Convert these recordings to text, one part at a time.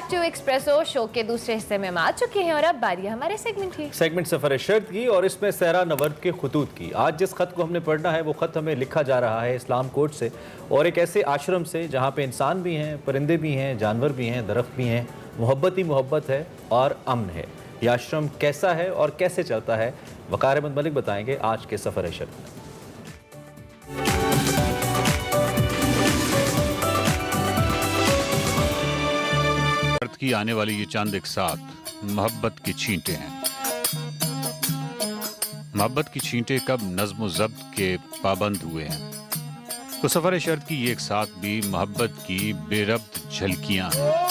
Back to espresso. Show के दूसरे हिस्से में हम आ चुके हैं और अब बारी है हमारे सेगमेंट सफर शर्त की और इसमें सहरा नवर्द के खतूत की। आज जिस खत को हमने पढ़ना है वो खत हमें लिखा जा रहा है इस्लाम कोर्ट से और एक ऐसे आश्रम से जहाँ पे इंसान भी हैं, परिंदे भी हैं, जानवर भी हैं, दरख्त भी हैं, मोहब्बत ही मोहब्बत है और अमन है। ये आश्रम कैसा है और कैसे चलता है, वकार अहमद मलिक बताएंगे आज के सफर शर्त में। की आने वाली ये चंद एक साथ मोहब्बत की छींटे हैं। मोहब्बत की छींटे कब नज्म ज़ब्त के पाबंद हुए हैं, तो सफर शर्त की ये एक साथ भी मोहब्बत की बेरब्त झलकियां हैं।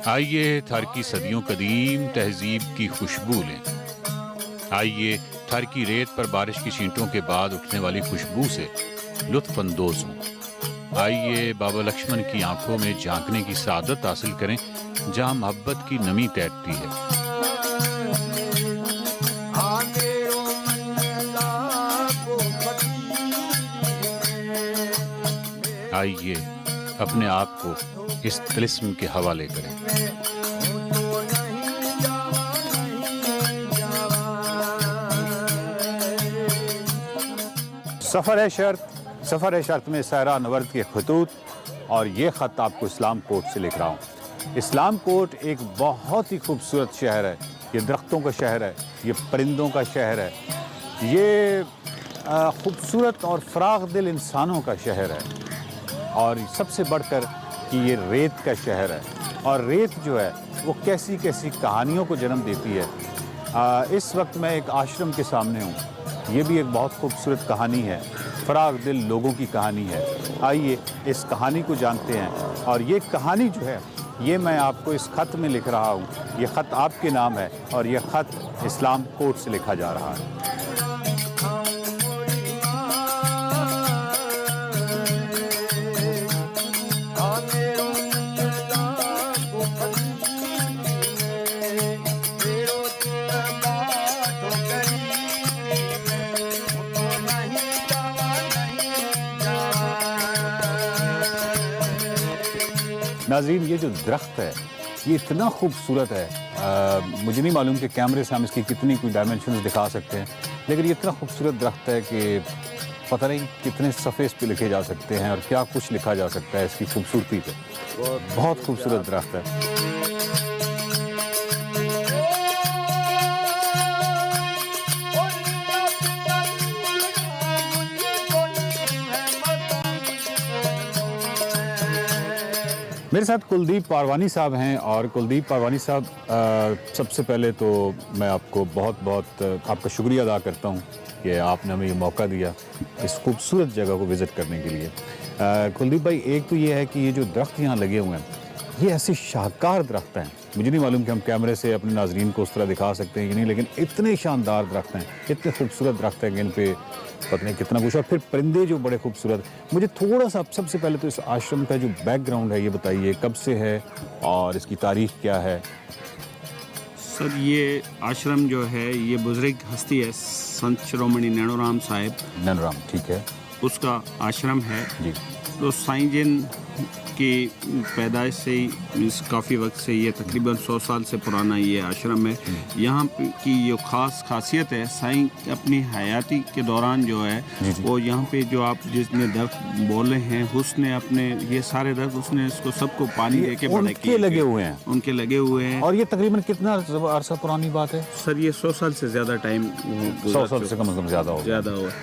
आइए थर की सदियों कदीम तहजीब की खुशबू लें। आइए थर की रेत पर बारिश की छींटों के बाद उठने वाली खुशबू से लुत्फ अंदोज हों। आइए बाबा लक्ष्मण की आंखों में झांकने की सादत हासिल करें जहां मोहब्बत की नमी तैरती है। आइए अपने आप को इस तिलिस्म के हवाले करें। सफ़र शर्त में सहरा नवर्द के खतूत, और ये ख़त आपको इस्लाम कोर्ट से लिख रहा हूँ। इस्लाम कोर्ट एक बहुत ही खूबसूरत शहर है। ये दरख्तों का शहर है, ये परिंदों का शहर है, ये खूबसूरत और फराग दिल इंसानों का शहर है, और सबसे बढ़कर कि ये रेत का शहर है। और रेत जो है वो कैसी कैसी कहानियों को जन्म देती है। इस वक्त मैं एक आश्रम के सामने हूँ। ये भी एक बहुत खूबसूरत कहानी है, फराग दिल लोगों की कहानी है। आइए इस कहानी को जानते हैं। और ये कहानी जो है ये मैं आपको इस ख़त में लिख रहा हूँ। ये ख़त आपके नाम है और ये ख़त इस्लाम कोर्ट से लिखा जा रहा है। नाज़रीन, ये जो दरख्त है ये इतना खूबसूरत है। मुझे नहीं मालूम कि कैमरे से हम इसकी कितनी कोई डायमेंशंस दिखा सकते हैं, लेकिन ये इतना खूबसूरत दरख्त है कि पता नहीं कितने सफ़े इस पे लिखे जा सकते हैं और क्या कुछ लिखा जा सकता है इसकी खूबसूरती पे। बहुत खूबसूरत दरख्त है। मेरे साथ कुलदीप पारवानी साहब हैं, और कुलदीप पारवानी साहब, सबसे पहले तो मैं आपको बहुत बहुत आपका शुक्रिया अदा करता हूं कि आपने हमें ये मौका दिया इस खूबसूरत जगह को विज़िट करने के लिए। कुलदीप भाई, एक तो ये है कि ये जो दरख्त यहाँ लगे हुए हैं ये ऐसे शाहकार दरख्त हैं। मुझे नहीं मालूम कि हम कैमरे से अपने नाजरीन को उस तरह दिखा सकते हैं कि नहीं, लेकिन इतने शानदार दरख्त हैं, इतने खूबसूरत दरख्त हैं कि इन पे पता नहीं कितना कुछ। और फिर परिंदे जो बड़े खूबसूरत। मुझे थोड़ा सा सबसे पहले तो इस आश्रम का जो बैकग्राउंड है ये बताइए, कब से है और इसकी तारीख क्या है? सर, ये आश्रम जो है ये बुजुर्ग हस्ती है, संत शिरोमणि नैनोराम साहिब। नैनोराम, ठीक है, उसका आश्रम है जी। तो साईं जिन की पैदाइश से ही काफ़ी वक्त से ये तकरीबन 100 साल से पुराना ये आश्रम है। यहाँ की जो ख़ास खासियत है, साईं अपनी हयाती के दौरान जो है वो यहाँ पे जो आप जिसने दर्द बोले हैं उसने अपने ये सारे दर्द उसने इसको सबको पानी दे के बड़े किए, लगे हुए हैं, उनके लगे हुए हैं। और ये तकरीबन कितना अरसा पुरानी बात है? सर ये 100 साल से ज़्यादा टाइम, 100 साल से कम ज़्यादा हुआ।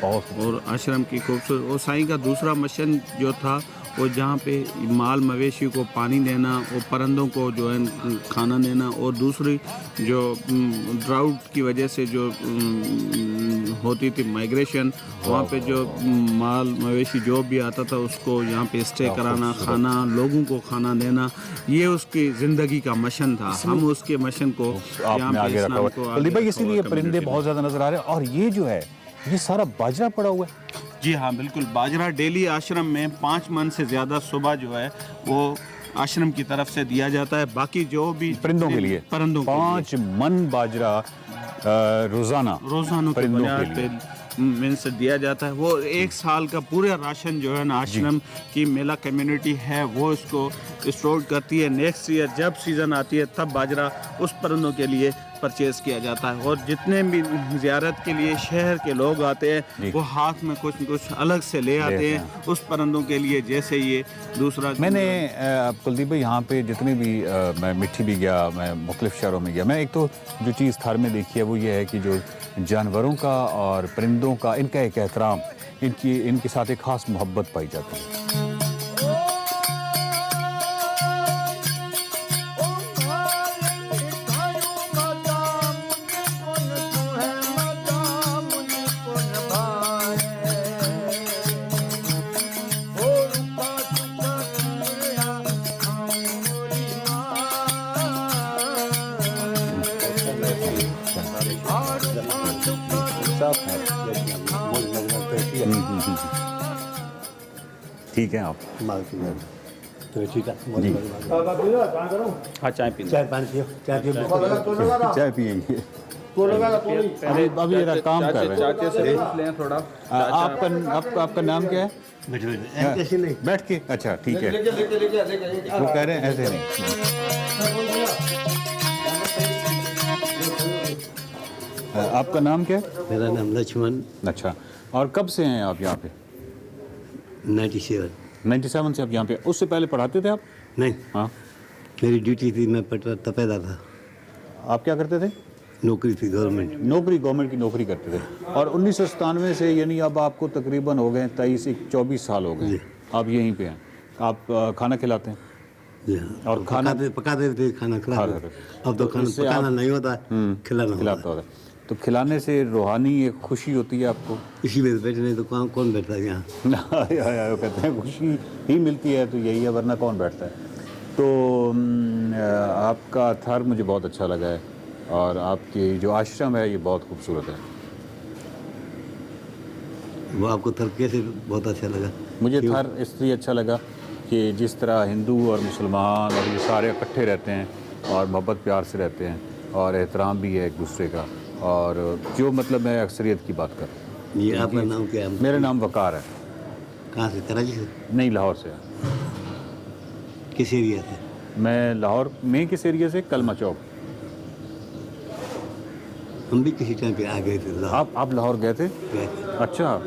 और आश्रम की खूबसूरत, और साईं का दूसरा मिशन जो था वो जहाँ पे माल मवेशी को पानी देना और परिंदों को जो है खाना देना, और दूसरी जो ड्राउट की वजह से जो होती थी माइग्रेशन, वहाँ पे जो माल मवेशी जो भी आता था उसको यहाँ पे स्टे कराना, खाना, लोगों को खाना देना, ये उसकी ज़िंदगी का मिशन था। हम उसके मिशन को यहाँ पे इस्लाम को आगे रखा। इसीलिए परिंदे बहुत ज़्यादा नज़र आ रहे हैं। और ये जो है ये सारा बाजरा पड़ा हुआ है। जी हाँ, बिल्कुल बाजरा डेली आश्रम में 5 मन से ज़्यादा सुबह जो है वो आश्रम की तरफ से दिया जाता है। बाकी जो भी परिंदों के लिए परिंदों के लिए 5 मन बाजरा रोजाना रोजाना की परिंदों बुनियाद के लिए। पे में से दिया जाता है। वो एक साल का पूरा राशन जो है ना आश्रम की मेला कम्युनिटी है वो इसको स्टोर करती है। नेक्स्ट ईयर जब सीज़न आती है तब बाजरा उस परिंदों के लिए परचेज़ किया जाता है। और जितने भी ज़ियारत के लिए शहर के लोग आते हैं वो हाथ में कुछ न कुछ अलग से ले आते हैं उस परिंदों के लिए। जैसे ये दूसरा मैंने कुलदीप भाई यहाँ पे जितने भी मैं मिट्टी भी गया, मैं मुख्तलिफ शहरों में गया, मैं एक तो जो चीज़ थर में देखी है वो ये है कि जो जानवरों का और परिंदों का इनका एक एहतराम, इनके साथ एक ख़ास मोहब्बत पाई जाती है। ठीक है आप ठीक है जी हाँ चाय पीना चाय पानी पियो चाय पियो चाय पियेंगे। अभी जरा काम कर रहे चाचे से पूछ लें थोड़ा। हैं। आपका नाम क्या है? ऐसे नहीं बैठ के, अच्छा ठीक है। वो कह रहे हैं ऐसे नहीं। आपका नाम क्या है? मेरा नाम लक्ष्मण। अच्छा, और कब से हैं आप यहाँ पे? 97 97 से आप यहाँ पे? उससे पहले पढ़ाते थे आप? नहीं, हाँ। मेरी ड्यूटी थी, मैं तपेदा था, आप क्या करते थे? नौकरी थी गवर्नमेंट। नौकरी, गवर्नमेंट की नौकरी करते थे। और 1997 से यानी अब आपको तकरीबन हो गए 24 साल हो गए आप यहीं पे हैं। आप खाना खिलाते हैं? जी हाँ। और खाना पकाते थे, खाना खिलाते थे। अब तो खाना पकाना नहीं होता, खिलाना खिलाता होता है। तो खिलाने से रूहानी एक खुशी होती है आपको? इसीलिए बैठे नहीं तो कौन बैठता है यहाँ। वो कहते हैं खुशी ही मिलती है तो यही है, वरना कौन बैठता है। तो आपका थर मुझे बहुत अच्छा लगा है और आपकी जो आश्रम है ये बहुत खूबसूरत है। वो आपको थर कैसे बहुत अच्छा लगा? मुझे थर इसलिए अच्छा लगा कि जिस तरह हिंदू और मुसलमान और ये सारे इकट्ठे रहते हैं और मोहब्बत प्यार से रहते हैं और एहतराम भी है एक दूसरे का, और जो मतलब मैं अक्सरियत की बात कर रहा हूँ। ये आपका नाम क्या है? मेरा नाम वकार है। कहाँ से? कराची से? नहीं, लाहौर से। किस एरिया से? मैं लाहौर में किस एरिया से? कलमा चौक। हम भी किसी टाइम पे आ गए थे। आप लाहौर गए थे? गए थे। अच्छा,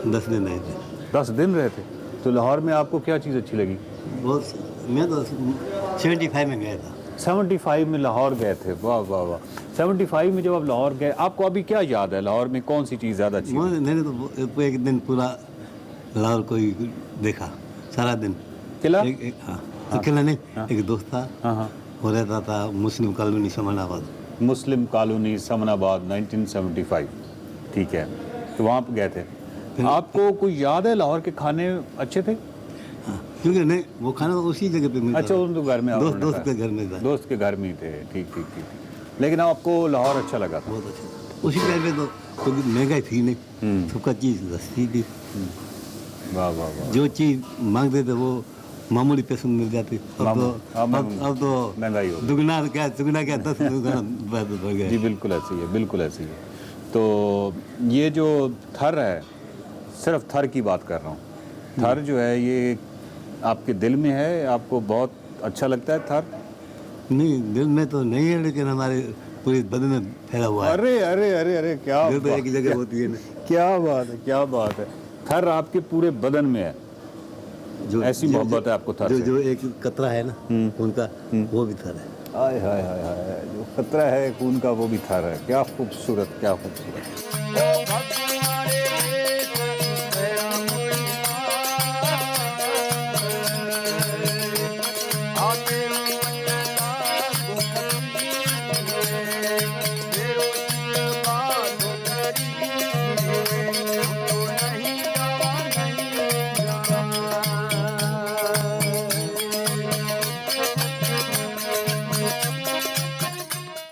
10 दिन आए थे। 10 दिन रहे थे। तो लाहौर में आपको क्या चीज़ अच्छी लगी? बहुत, मैं तो 75 में गया था। 75 में लाहौर गए थे? वाह वाह वाह। 75 में जब आप लाहौर गए, आपको अभी क्या याद है लाहौर में कौन सी चीज़ ज़्यादा अच्छी? मैंने तो एक दिन पूरा लाहौर को ही देखा, सारा दिन। किला? हाँ, अकेला नहीं, एक दोस्त था। हाँ। वो रहता था मुस्लिम कॉलोनी समनाबाद। मुस्लिम कॉलोनी समनाबाद 1975। ठीक है, तो वहाँ पर गए थे। आपको कोई याद है लाहौर के खाने अच्छे थे? हाँ, क्योंकि नहीं वो खाना उसी जगह पे मिलता। अच्छा, उन तो घर में दोस्त के घर में था। दोस्त के घर में ही थे। ठीक। लेकिन आपको लाहौर अच्छा लगा था? बहुत अच्छा। उसी टाइम पे तो क्योंकि महंगाई थी नहीं, सबका चीज़ सस्ती थी। वाह वाह वाह। जो चीज़ मांगते थे वो मामूली पैसों में मिल जाती। अब तो महंगाई हो गई। दुगना क्या 10 दुगना बढ़ गया। जी बिल्कुल ऐसी है, बिल्कुल ऐसी है। तो ये जो थर है, सिर्फ थर की बात कर रहा हूँ। थर जो है ये आपके दिल में है, आपको बहुत अच्छा लगता है थर? नहीं, दिल में तो नहीं है, लेकिन हमारे पूरे बदन में फैला हुआ है। अरे क्या दिल तो एक ही जगह होती है ना। क्या बात है। थर आपके पूरे बदन में है, जो ऐसी मोहब्बत है आपको थर से। जो एक कतरा है ना उनका, वो भी थर है। हाय हाय हाय हाय, जो खतरा है खून का वो भी थर है। क्या खूबसूरत, क्या खूबसूरत।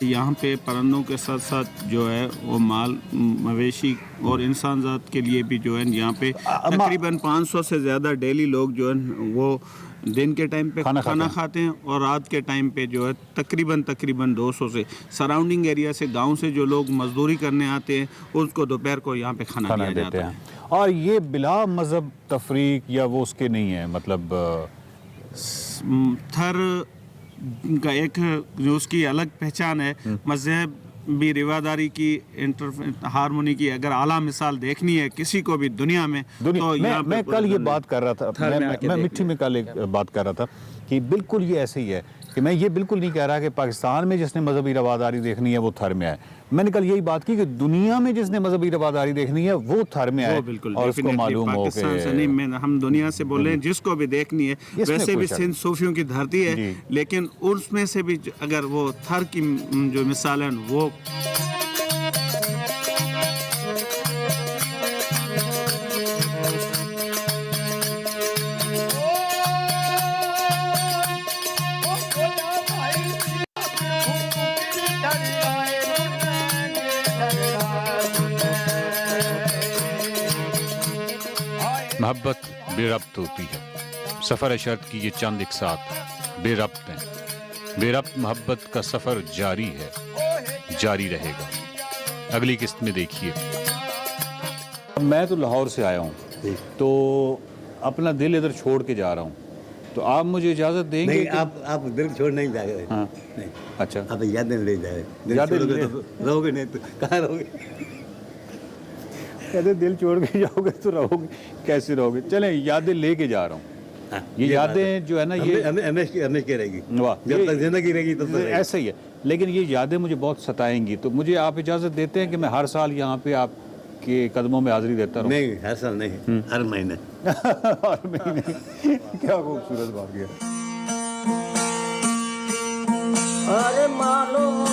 यहाँ पे परिंदों के साथ साथ जो है वो माल मवेशी और इंसान ज़ात के लिए भी जो है यहाँ पे तकरीबन 500 से ज़्यादा डेली लोग जो है वो दिन के टाइम पे खाना खाना खाते हैं और रात के टाइम पे जो है तकरीबन 200 से सराउंडिंग एरिया से, गांव से जो लोग मजदूरी करने आते हैं उसको दोपहर को यहाँ पे खाना दिया देते जाता है। हैं। और ये बिला मज़हब तफरीक या वो उसके नहीं है, मतलब थर का एक जो उसकी अलग पहचान है, मजहब भी रिवादारी की हारमोनी की अगर आला मिसाल देखनी है किसी को भी दुनिया में तो मैं कल ये बात कर रहा था, मैं मिट्टी में कल एक बात कर रहा था कि बिल्कुल ये ऐसे ही है कि मैं ये बिल्कुल नहीं कह रहा कि पाकिस्तान में जिसने मजहबी रवादारी देखनी है वो थर में है। मैंने कल यही बात की कि दुनिया में जिसने मजहबी रवादारी देखनी है वो थर में है, बिल्कुल और उसको मालूम हो पाकिस्तान से नहीं, मैं हम दुनिया से बोल रहे हैं जिसको भी देखनी है। वैसे भी सिंध सूफियों की धरती है, लेकिन उसमें से भी अगर वो थर की जो मिसाल है वो मोहब्बत बेरब्त होती है। सफ़र शर्त की ये चंद एक साथ बेरब्त हैं। बेरब्त मोहब्बत का सफ़र जारी है, जारी रहेगा। अगली किस्त में देखिए। मैं तो लाहौर से आया हूँ, तो अपना दिल इधर छोड़ के जा रहा हूँ, तो आप मुझे इजाज़त देंगे? नहीं, आप दिल छोड़ नहीं जाएगा। हाँ। नहीं, अच्छा, आप यादें ले जाए, यादें ले तो रहोगे नहीं तो कहाँ रहोगे? कहते दिल छोड़ के जाओगे तो रहोगे, कैसे रहोगे? चलें, यादें लेके जा रहा हूँ। हाँ, ये यादें जो है ना, ये हमेशा रहेगी। वाह, जब तक जिंदगी रहेगी तब तक ऐसा ही है। लेकिन ये यादें मुझे बहुत सताएंगी, तो मुझे आप इजाज़त देते हैं कि मैं हर साल यहाँ पे आपके कदमों में हाजिरी देता रहूँ? नहीं, हर साल नहीं, हर महीने। हर महीने। क्या खूबसूरत बात है। अरे मानो